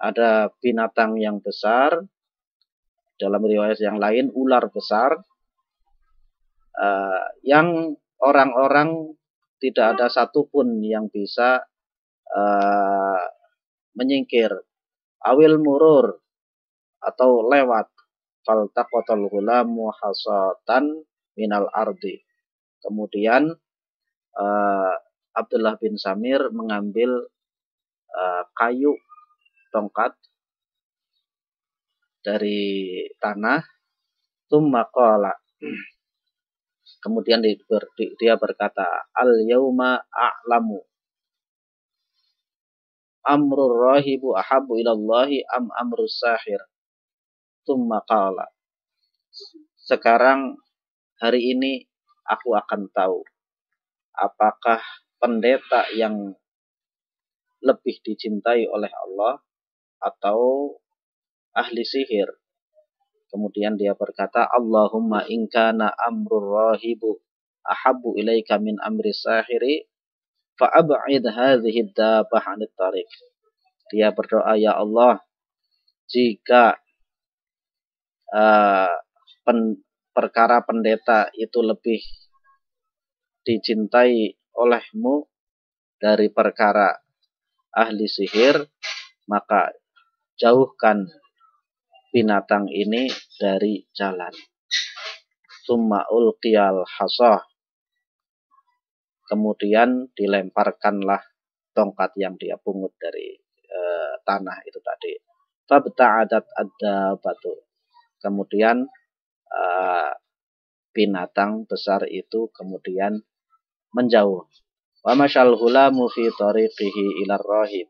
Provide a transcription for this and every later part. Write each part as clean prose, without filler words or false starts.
ada binatang yang besar, dalam riwayat yang lain ular besar, yang orang-orang tidak ada satupun yang bisa menyingkir, awil murur atau lewat, faltaqatal ghulamu hasatan minal ardi. Kemudian Abdullah bin Samir mengambil kayu tongkat dari tanah, tsumma qala, kemudian dia berkata, al yauma a'lamu amrur rahibu ahabbu ilallahi am amrus sahir. Tsumma qala, sekarang hari ini aku akan tahu apakah pendeta yang lebih dicintai oleh Allah atau ahli sihir. Kemudian dia berkata, Allahumma in kana amrur rahibu ahabbu ilaika min amri sahiri fa'ab'id hadhihi dabbah 'anit tariq. Dia berdoa, ya Allah, jika perkara pendeta itu lebih dicintai olehmu dari perkara ahli sihir, maka jauhkan binatang ini dari jalan. Tsumma ulqiyal hasah, kemudian dilemparkanlah tongkat yang dia pungut dari tanah itu tadi. Fabta'adat ad-dabbatu, kemudian binatang besar itu kemudian menjauh. Wa masyal hulamu fi tariqihi ilar rahib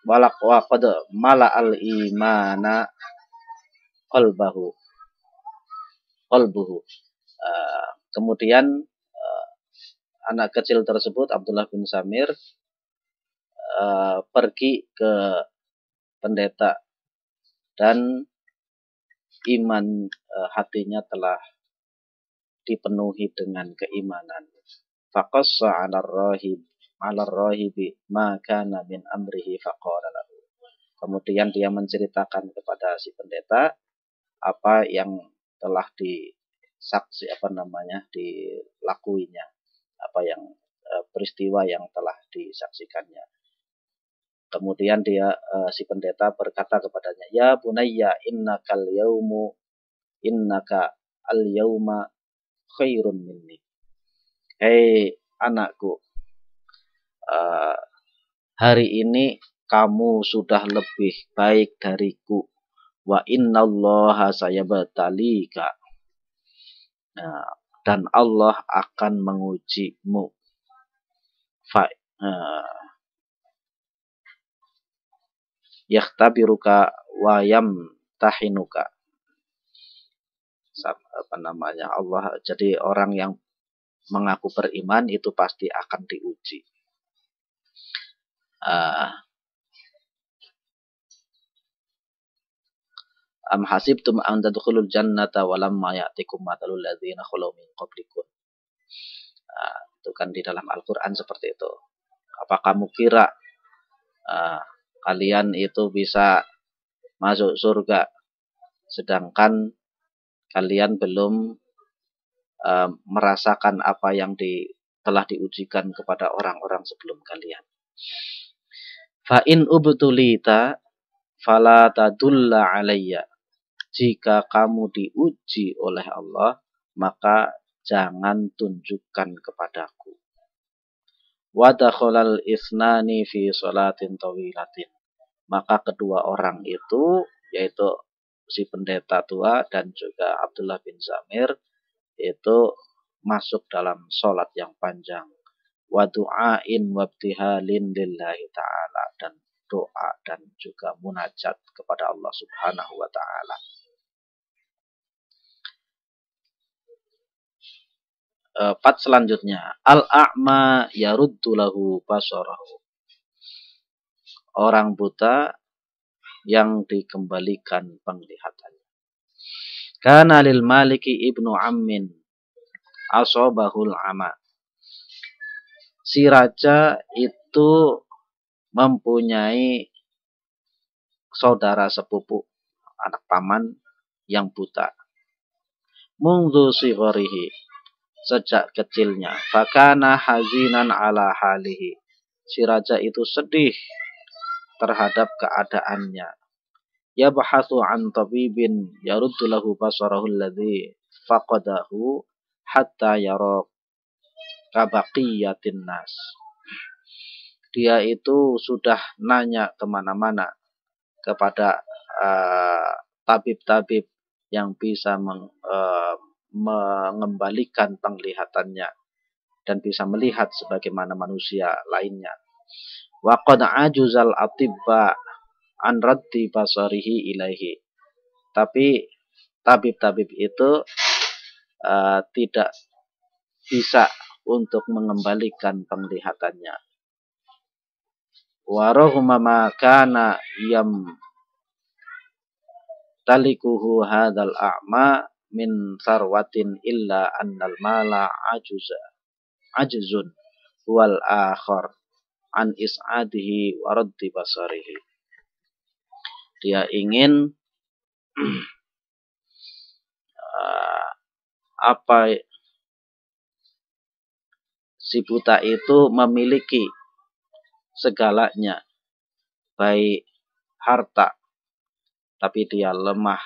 walaq wa qad mala'al imana qalbuhu. Kemudian anak kecil tersebut, Abdullah bin Samir, pergi ke pendeta dan iman hatinya telah dipenuhi dengan keimanan. Faqassa 'alar rahibi ma kana min amrihi faqala lahu. Kemudian dia menceritakan kepada si pendeta apa yang telah dilakuinya, apa yang peristiwa yang telah disaksikannya. Kemudian si pendeta berkata kepadanya, ya bunayya innaka al-yauma khairun minni. Hei anakku, hari ini kamu sudah lebih baik dariku. Wa innallaha sayabtalika, dan Allah akan mengujimu. Yakhtabiruka wa yamtahinuka. Allah, jadi orang yang mengaku beriman itu pasti akan diuji. Am hasibtum an tadkhulul jannata wa lamma ya'tikum mathalul ladzina khalaw min qablikum. Itu kan di dalam Al-Qur'an seperti itu. Apa kamu kira kalian itu bisa masuk surga sedangkan kalian belum merasakan apa yang telah diujikan kepada orang-orang sebelum kalian. Fa in ubtulita fala tadulla alayya. Jika kamu diuji oleh Allah, maka jangan tunjukkan kepadaku. Wa dakhalal isnani fi sholatin tawilatin. Maka kedua orang itu, yaitu si pendeta tua dan juga Abdullah bin Samir, itu masuk dalam sholat yang panjang. Wa du'ain wabtihalin lillahi ta'ala, dan doa dan juga munajat kepada Allah subhanahu wa ta'ala. Part selanjutnya, al-a'ma yaruddu lahu basarahu. Orang buta yang dikembalikan penglihatannya. Kana lil maliki ibnu ammin asobahul ama. Si raja itu mempunyai saudara sepupu, anak paman yang buta. Mungdu sigharihi, sejak kecilnya. Fakana hazinan ala halihi, si raja itu sedih terhadap keadaannya. Yabhathu an tabibin yaruddu lahu basarahu alladhi faqadahu hatta yara kabaqiyatin nas. Dia itu sudah nanya kemana-mana kepada tabib-tabib yang bisa mengembalikan penglihatannya dan bisa melihat sebagaimana manusia lainnya. Wa qad ajuzal atibba an raddi basarihi ilaihi. Tapi tabib-tabib itu tidak bisa untuk mengembalikan penglihatannya. Wa rahuma ma kana yam talikuhu hadzal a'ma min sarwatin illa annal mala ajzun wal akhar an is'adihi wa raddi basarihi. Dia ingin si buta itu memiliki segalanya, baik harta, tapi dia lemah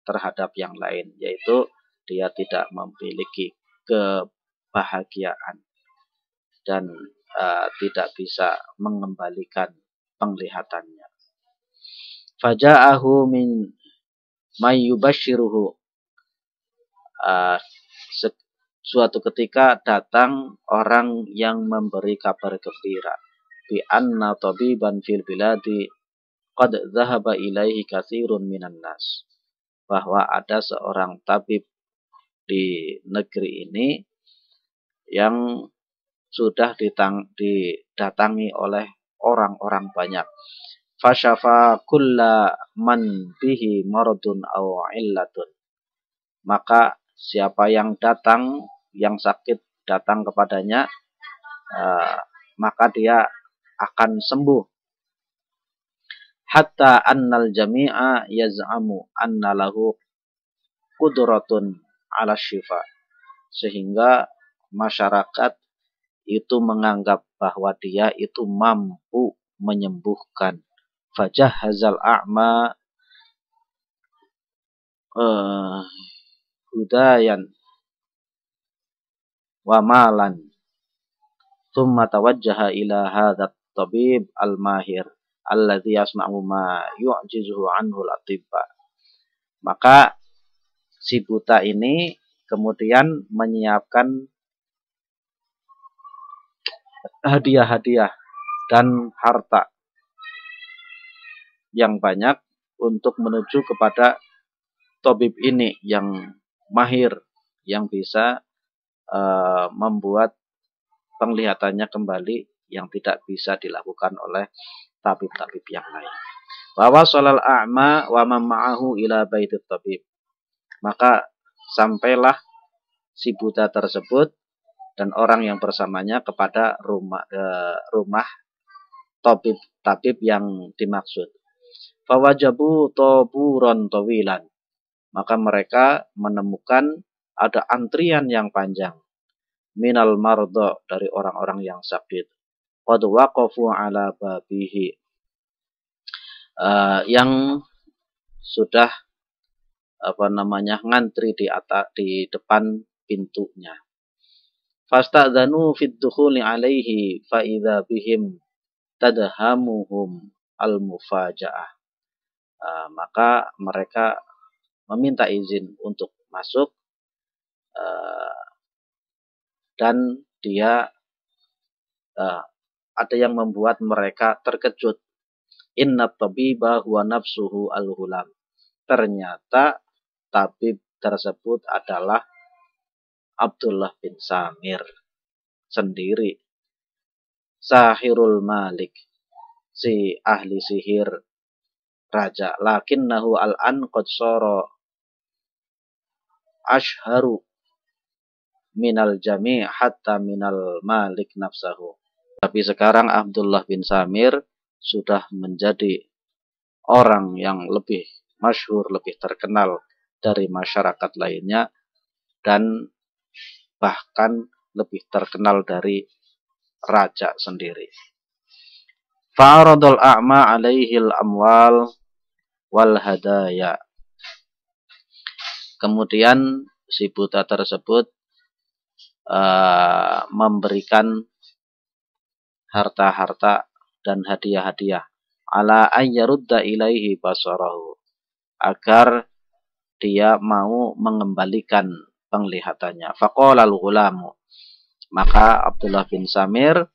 terhadap yang lain, yaitu dia tidak memiliki kebahagiaan dan tidak bisa mengembalikan penglihatannya. Faja'ahu min mayyubashiruhu. Suatu ketika datang orang yang memberi kabar gembira bi anna tabiban fil biladi qad dhahaba ilaihi katsirun minan nas, bahwa ada seorang tabib di negeri ini yang sudah didatangi oleh orang-orang banyak. Fasyafa kulla man bihi maradun aw illatun. Maka siapa yang datang, yang sakit datang kepadanya, maka dia akan sembuh. Hatta annal jami'a yaz'amu anna lahu qudratun 'ala syifa. Sehingga masyarakat itu menganggap bahwa dia itu mampu menyembuhkan. Fajahhazal a'ma hudayan wa malan thumma tawajjaha ila hadzal tabib al-mahir alladhi yasna'u ma yu'jizuhu anhu al-atibba. Maka si buta ini kemudian menyiapkan hadiah-hadiah dan harta yang banyak untuk menuju kepada tabib ini yang mahir, yang bisa membuat penglihatannya kembali yang tidak bisa dilakukan oleh tabib-tabib yang lain. Wa wasalal a'ma wa man ma'ahu ila baitit tabib. Maka sampailah si buta tersebut dan orang yang bersamanya kepada rumah tabib yang dimaksud. Fawajabu taburan tawilan. Maka mereka menemukan ada antrian yang panjang. Minal mardo, dari orang-orang yang sakit. Qad waqafu ala babihi, yang sudah ngantri di depan pintunya. Fasta'dzanu fid dukhuli alaihi fa idza bihim tadhamuhum al-mufaja'ah. Maka mereka meminta izin untuk masuk, dan dia ada yang membuat mereka terkejut. Inna tabiba huwa nafsuhu al-hulam. Ternyata tabib tersebut adalah Abdullah bin Samir sendiri, Sahirul Malik, si ahli sihir raja. Lakinnahu al-an qad sara ashharu minal jami' hatta minal malik nafsahu. Tapi sekarang Abdullah bin Samir sudah menjadi orang yang lebih masyhur, lebih terkenal dari masyarakat lainnya, dan bahkan lebih terkenal dari raja sendiri. Fa'aradul a'ma alaihil amwal wal hadaya. Kemudian si buta tersebut memberikan harta-harta dan hadiah-hadiah ala ayyarudda ilaihi basarahu, agar dia mau mengembalikan penglihatannya. Faqala al-ghulamu, maka Abdullah bin Samir,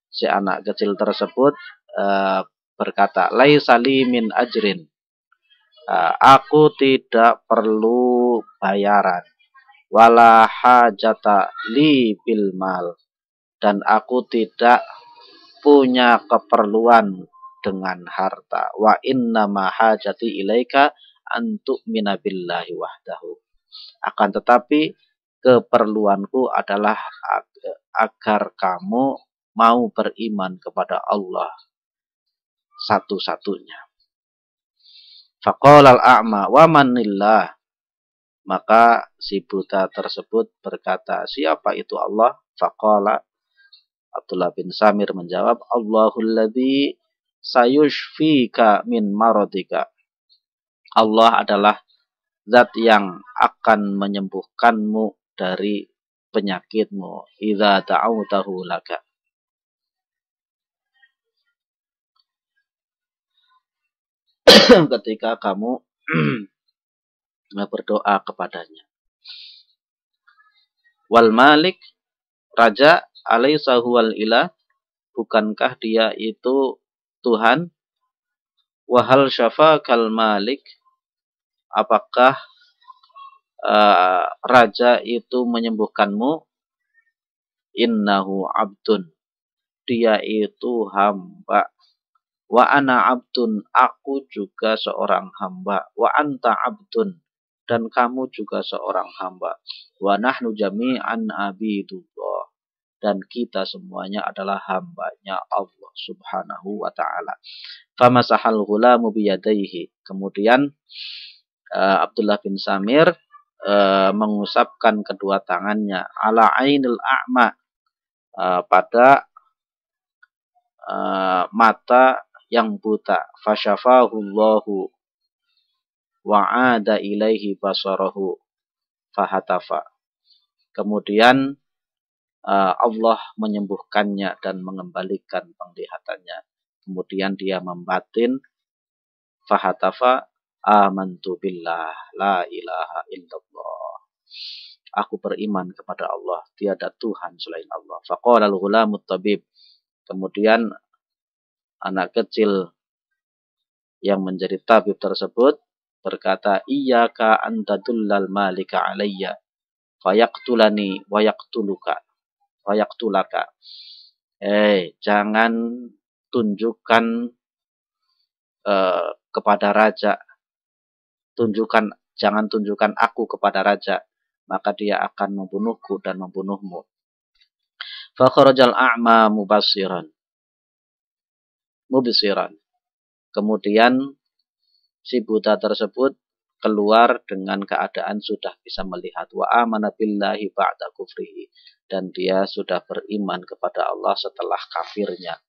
si anak kecil tersebut, berkata, laisa li min ajrin, aku tidak perlu bayaran, wala hajata li bil mal, dan aku tidak punya keperluan dengan harta. Wa inna ma hajati ilaika antuk minabillahi wahdahu. Akan tetapi keperluanku adalah agar kamu mau beriman kepada Allah satu-satunya. Faqala al-a'ma wa manillah. Maka si buta tersebut berkata, siapa itu Allah? Faqala, Abdullah bin Samir menjawab, Allahul ladzi sayushfika min maradika. Allah adalah zat yang akan menyembuhkanmu dari penyakitmu. Idza ta'awtahu laka. Ketika kamu berdoa kepadanya. Wal malik, raja, alaysa huwal ilah, bukankah dia itu Tuhan? Wahal syafakal malik, apakah raja itu menyembuhkanmu? Innahu abdun, dia itu hamba. Wa ana abdun, aku juga seorang hamba. Wa anta abdun, dan kamu juga seorang hamba. Wa nahnu jami'an abidullah, dan kita semuanya adalah hambanya Allah subhanahu wa ta'ala. Famasahal ghulamu biyadaihi. Kemudian Abdullah bin Samir mengusapkan kedua tangannya ala ainil a'ma, pada mata yang buta. Fasyafahullahu wa'ada ilaihi basarahu fahatafa. Kemudian Allah menyembuhkannya dan mengembalikan penglihatannya. Kemudian dia membatin, fahatafa, amantu billah la ilaha illallah, aku beriman kepada Allah, tiada Tuhan selain Allah. Faqala al-ghulamut tabib, kemudian anak kecil yang menjadi tabib tersebut berkata, iyyaka antadullal malika alayya fayaqtulani wa yaqtuluka wa yaqtulaka. Jangan tunjukkan kepada raja, jangan tunjukkan aku kepada raja, maka dia akan membunuhku dan membunuhmu. Fa kharajal a'ma mubsiran. Kemudian si buta tersebut keluar dengan keadaan sudah bisa melihat. Wa amana billahi ba'da kufrihi, dan dia sudah beriman kepada Allah setelah kafirnya.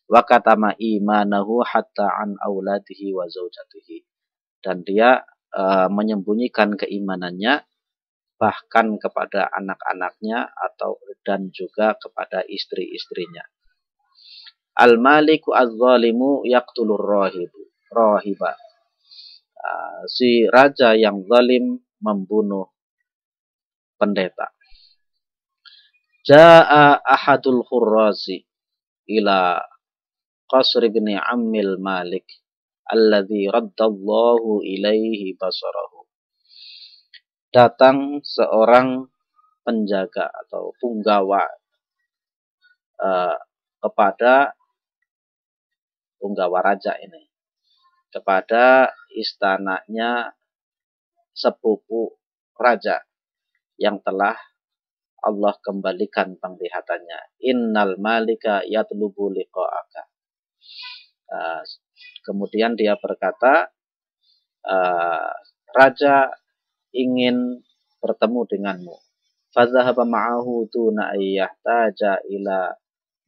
Wa katama imanahu hatta an auladihi wa zaujatihi, dan dia menyembunyikan keimanannya bahkan kepada anak-anaknya dan juga kepada istri-istrinya. Al-maliku az-zalimu yaqtulur rahiba. Si raja yang zalim membunuh pendeta. Ja'a ahadul khurrazi ila qasr ibn ammil malik alladhi raddallahu ilaihi basarahu. Datang seorang penjaga atau punggawa kepada punggawa raja ini, kepada istananya sepupu raja yang telah Allah kembalikan penglihatannya. Innal malika yatlubu liqa'aka. Kemudian dia berkata, raja ingin bertemu denganmu. Fadhahaba ma'ahu duna ayyahtaja ila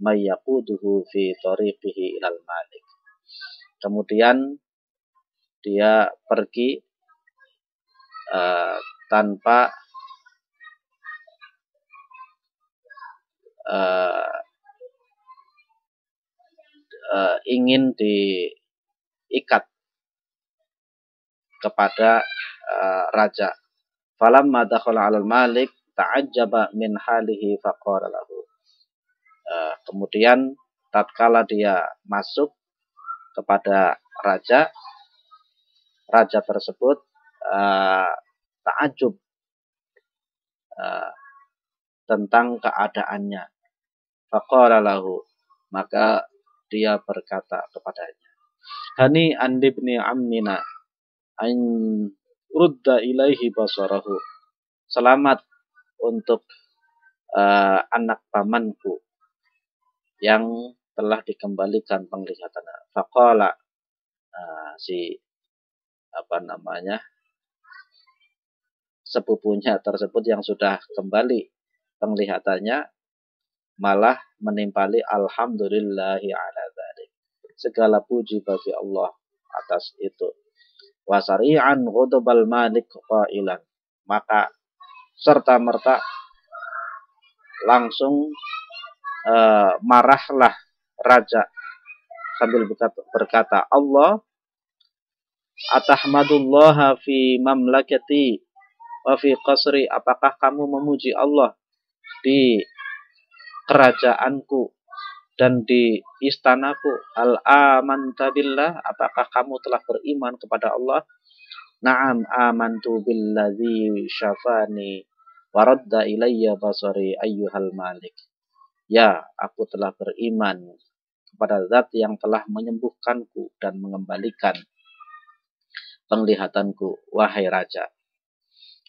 may yaquduhu fi tariqihi ilal malik. Kemudian dia pergi tanpa ingin diikat kepada raja. Falamma dakhala 'alal malik ta'ajjaba min halihi faqala lahu. Kemudian tatkala dia masuk kepada raja, raja tersebut ta'ajjub tentang keadaannya. Faqala lahu, maka dia berkata kepadanya, hani andibni ammina an rudda ilaihi basarahu. Selamat untuk anak pamanku yang telah dikembalikan penglihatannya. Faqala, sepupunya tersebut yang sudah kembali penglihatannya malah menimpali alhamdulillahi ala dzalik. Segala puji bagi Allah atas itu. Wasari'an ghadabal malik qailan. Maka serta merta langsung marahlah raja sambil berkata, Allah atahmadullaha fi mamlakati wa fi qasri. Apakah kamu memuji Allah di kerajaanku dan di istanaku? Al-amanta billah, apakah kamu telah beriman kepada Allah? Na'am amantu billadzi syafani wa radda ilayya basari ayyuhal malik. Ya, aku telah beriman kepada zat yang telah menyembuhkanku dan mengembalikan penglihatanku, wahai raja.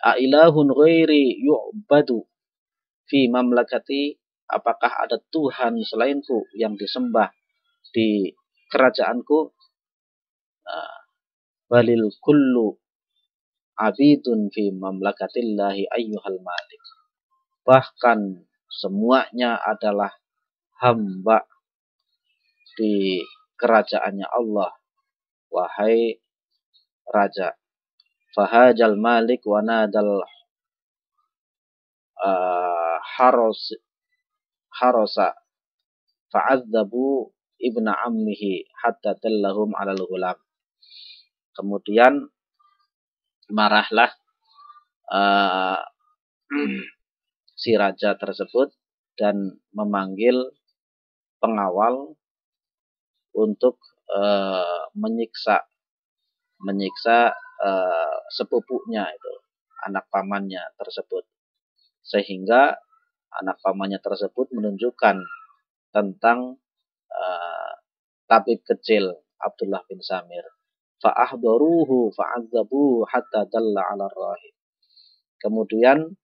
Ailahun ghairi yu'badu fi mamlakati. Apakah ada Tuhan selainku yang disembah di kerajaanku? Balil kullu abidun fi mamlakatillahi ayyuhal malik. Bahkan semuanya adalah hamba di kerajaannya Allah, wahai raja. Fahajal malik wa nadal harasa fa'adzabu ibna ammihi hatta dallahum 'alal ghulam. Kemudian marahlah si raja tersebut dan memanggil pengawal untuk menyiksa sepupunya itu, anak pamannya tersebut, sehingga anak pamannya tersebut menunjukkan tentang tabib kecil Abdullah bin Samir. Fa'ahdaruhu fa'adzabu hatta dalla 'ala rahib. Kemudian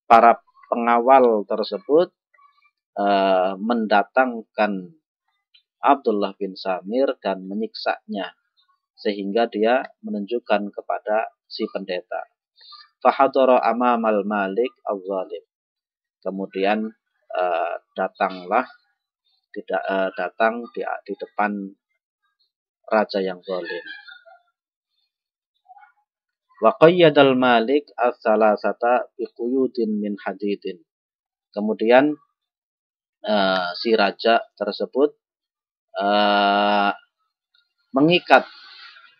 para pengawal tersebut mendatangkan Abdullah bin Samir dan menyiksanya sehingga dia menunjukkan kepada si pendeta. Fahadara amamal malik az-zalim. Kemudian datang di depan raja yang zalim. Wa qayyadal malik as-salasata biquyudin min hadidin. Kemudian si raja tersebut mengikat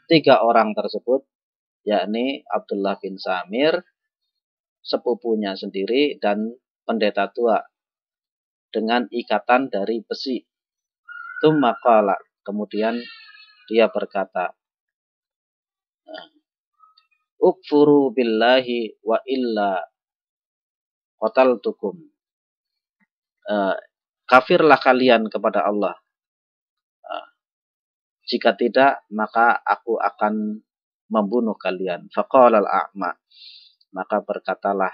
3 orang tersebut, yakni Abdullah bin Samir, sepupunya sendiri, dan pendeta tua dengan ikatan dari besi. Tsumma qala, kemudian dia berkata, ukfuru billahi wa illa qataltukum. Kafirlah kalian kepada Allah. Jika tidak, maka aku akan membunuh kalian. Faqala al-a'ma. Maka berkatalah